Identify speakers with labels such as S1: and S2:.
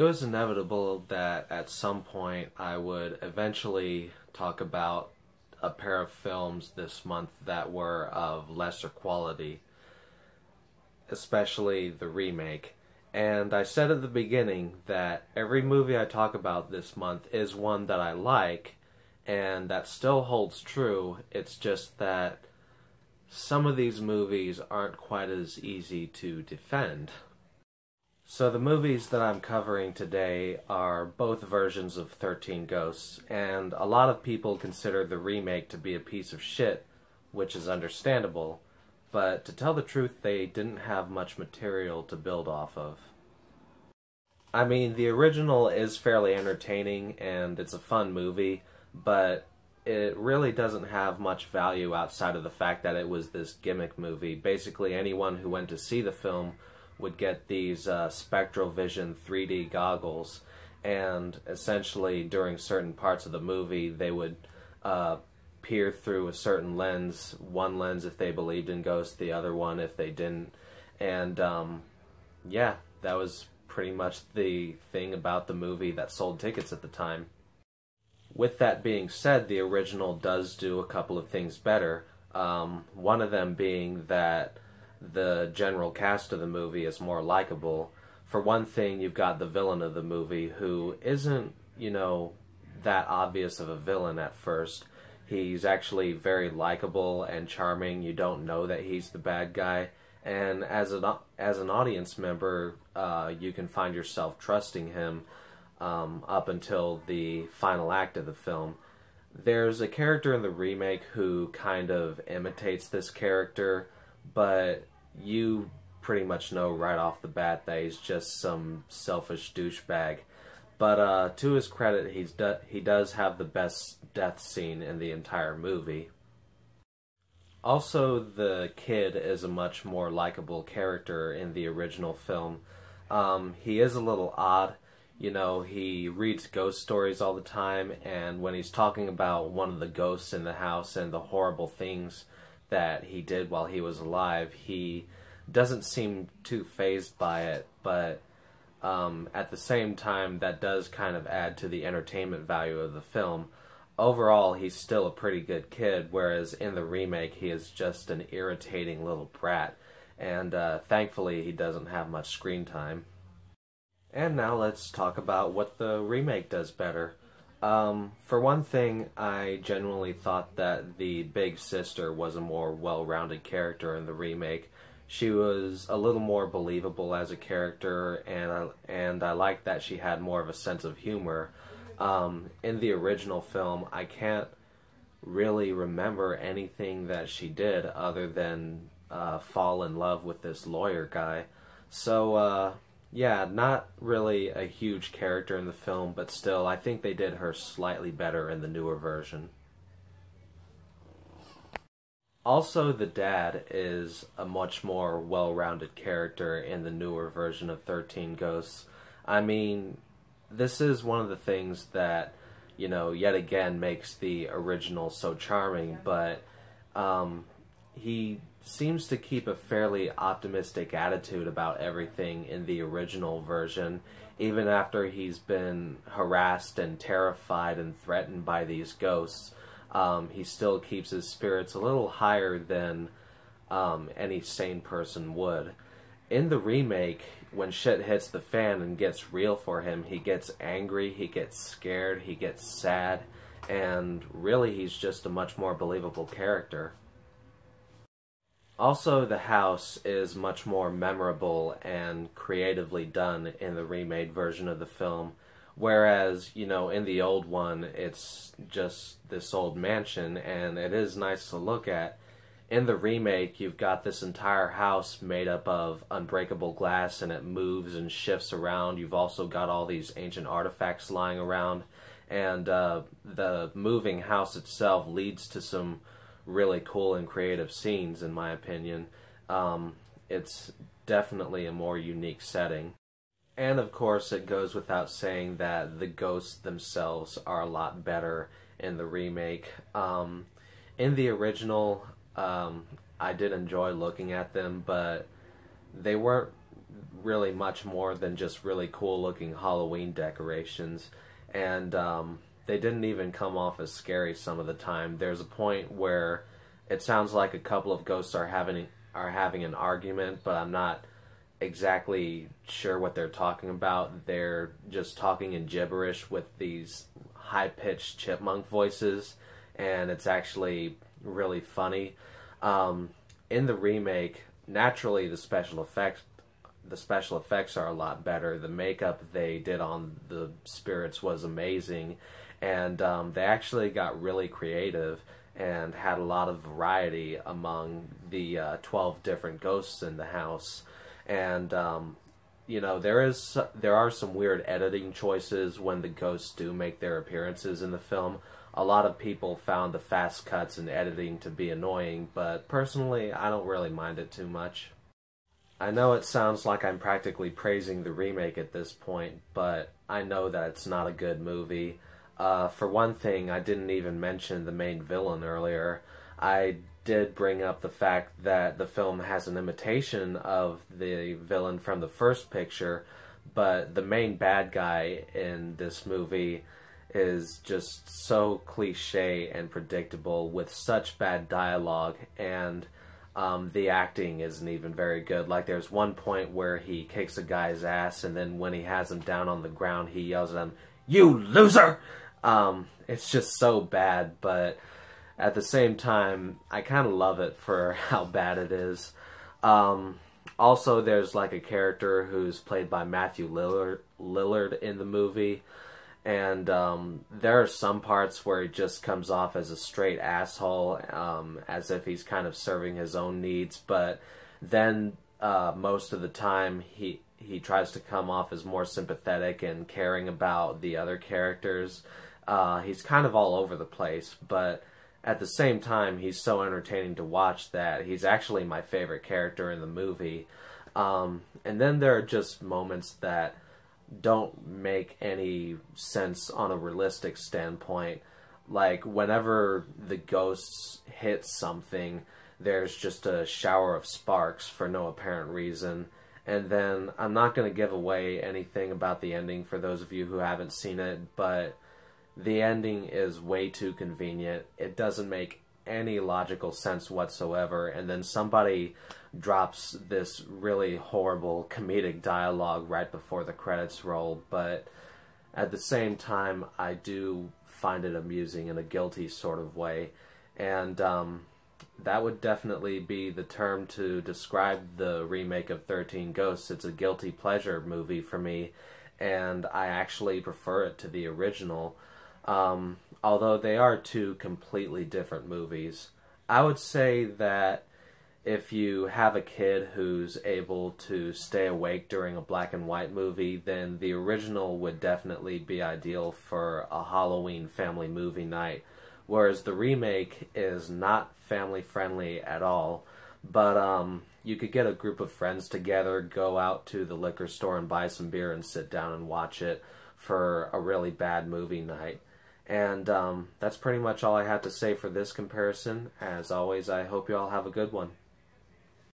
S1: was inevitable that at some point I would eventually talk about a pair of films this month that were of lesser quality, especially the remake. And I said at the beginning that every movie I talk about this month is one that I like, and that still holds true. It's just that some of these movies aren't quite as easy to defend. So the movies that I'm covering today are both versions of 13 Ghosts, and a lot of people consider the remake to be a piece of shit, which is understandable, but to tell the truth, they didn't have much material to build off of. I mean, the original is fairly entertaining, and it's a fun movie, but it really doesn't have much value outside of the fact that it was this gimmick movie. Basically, anyone who went to see the film would get these spectral vision 3D goggles, and essentially during certain parts of the movie they would peer through a certain lens, one lens if they believed in ghosts, the other one if they didn't, and yeah, that was pretty much the thing about the movie that sold tickets at the time. With that being said, the original does do a couple of things better, one of them being that the general cast of the movie is more likable. For one thing, you've got the villain of the movie, who isn't, that obvious of a villain at first. He's actually very likable and charming. You don't know that he's the bad guy. And as an audience member, you can find yourself trusting him up until the final act of the film. There's a character in the remake who kind of imitates this character, but you pretty much know right off the bat that he's just some selfish douchebag. But to his credit, he does have the best death scene in the entire movie. Also, the kid is a much more likable character in the original film. He is a little odd. He reads ghost stories all the time, and when he's talking about one of the ghosts in the house and the horrible things that he did while he was alive, he doesn't seem too fazed by it, but at the same time, that does kind of add to the entertainment value of the film. Overall, he's still a pretty good kid, whereas in the remake, he is just an irritating little brat, and thankfully, he doesn't have much screen time. And now let's talk about what the remake does better. For one thing, I genuinely thought that the big sister was a more well-rounded character in the remake. She was a little more believable as a character, and I liked that she had more of a sense of humor. In the original film, I can't really remember anything that she did other than fall in love with this lawyer guy. So, yeah, not really a huge character in the film, but still, I think they did her slightly better in the newer version. Also, the dad is a much more well-rounded character in the newer version of 13 Ghosts. I mean, this is one of the things that, yet again makes the original so charming, but he seems to keep a fairly optimistic attitude about everything in the original version, even after he's been harassed and terrified and threatened by these ghosts. He still keeps his spirits a little higher than any sane person would. In the remake, when shit hits the fan and gets real for him, he gets angry, he gets scared, he gets sad, and really he's just a much more believable character. Also, the house is much more memorable and creatively done in the remade version of the film, whereas, in the old one, it's just this old mansion, and it is nice to look at. In the remake, you've got this entire house made up of unbreakable glass, and it moves and shifts around. You've also got all these ancient artifacts lying around, and the moving house itself leads to some really cool and creative scenes, in my opinion. It's definitely a more unique setting. And of course, it goes without saying that the ghosts themselves are a lot better in the remake. In the original, I did enjoy looking at them, but they weren't really much more than just really cool looking Halloween decorations. And they didn't even come off as scary some of the time. There's a point where it sounds like a couple of ghosts are having an argument, but I'm not exactly sure what they're talking about. They're just talking in gibberish with these high-pitched chipmunk voices, and it's actually really funny. In the remake, naturally the special effects are a lot better. The makeup they did on the spirits was amazing, and they actually got really creative and had a lot of variety among the 12 different ghosts in the house. And you know, there are some weird editing choices when the ghosts do make their appearances in the film. A lot of people found the fast cuts and editing to be annoying, but personally, I don't really mind it too much. I know it sounds like I'm practically praising the remake at this point, but I know that it's not a good movie. For one thing, I didn't even mention the main villain earlier. I did bring up the fact that the film has an imitation of the villain from the first picture, but the main bad guy in this movie is just so cliche and predictable with such bad dialogue, and the acting isn't even very good. Like, there's one point where he kicks a guy's ass, and then when he has him down on the ground, he yells at him, "You loser!" It's just so bad, but at the same time, I kind of love it for how bad it is. Also, there's like a character who's played by Matthew Lillard in the movie, and there are some parts where he just comes off as a straight asshole, as if he's kind of serving his own needs, but then most of the time he tries to come off as more sympathetic and caring about the other characters. He's kind of all over the place, but at the same time, he's so entertaining to watch that he's actually my favorite character in the movie. And then there are just moments that don't make any sense on a realistic standpoint. Like, whenever the ghosts hit something, there's just a shower of sparks for no apparent reason. And then, I'm not going to give away anything about the ending for those of you who haven't seen it, but the ending is way too convenient. It doesn't make any logical sense whatsoever, and then somebody drops this really horrible comedic dialogue right before the credits roll, but at the same time, I do find it amusing in a guilty sort of way, and that would definitely be the term to describe the remake of 13 Ghosts. It's a guilty pleasure movie for me, and I actually prefer it to the original. Although they are two completely different movies. I would say that if you have a kid who's able to stay awake during a black and white movie, then the original would definitely be ideal for a Halloween family movie night, whereas the remake is not family friendly at all. But you could get a group of friends together, go out to the liquor store and buy some beer and sit down and watch it for a really bad movie night. And that's pretty much all I have to say for this comparison. As always, I hope you all have a good one.